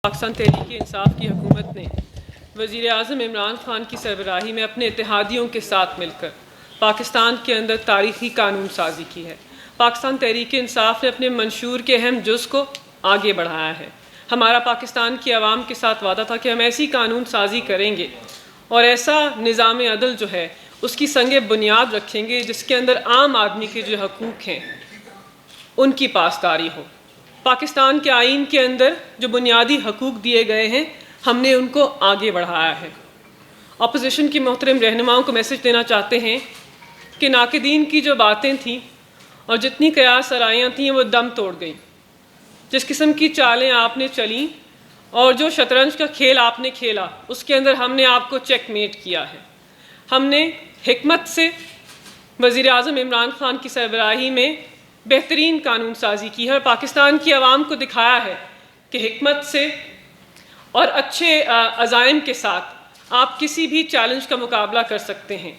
پاکستان تحریک انصاف کی حکومت نے وزیر اعظم عمران خان کی سربراہی میں اپنے اتحادیوں کے ساتھ مل کر پاکستان کے اندر تاریخی قانون سازی کی ہے۔ پاکستان تحریک انصاف نے اپنے منشور کے اہم جز کو آگے بڑھایا ہے۔ ہمارا پاکستان کی عوام کے ساتھ وعدہ تھا کہ ہم ایسی قانون سازی کریں گے اور ایسا نظام عدل جو ہے اس کی سنگ بنیاد رکھیں گے جس کے اندر عام آدمی کے جو حقوق ہیں ان کی پاسداری ہو۔ پاکستان کے آئین کے اندر جو بنیادی حقوق دیے گئے ہیں ہم نے ان کو آگے بڑھایا ہے۔ اپوزیشن کی محترم رہنماؤں کو میسج دینا چاہتے ہیں کہ ناقدین کی جو باتیں تھیں اور جتنی قیاس آرائیاں تھیں وہ دم توڑ گئیں۔ جس قسم کی چالیں آپ نے چلیں اور جو شطرنج کا کھیل آپ نے کھیلا اس کے اندر ہم نے آپ کو چیک میٹ کیا ہے۔ ہم نے حکمت سے وزیر اعظم عمران خان کی سربراہی میں بہترین قانون سازی کی ہے اور پاکستان کی عوام کو دکھایا ہے کہ حکمت سے اور اچھے عزائم کے ساتھ آپ کسی بھی چیلنج کا مقابلہ کر سکتے ہیں۔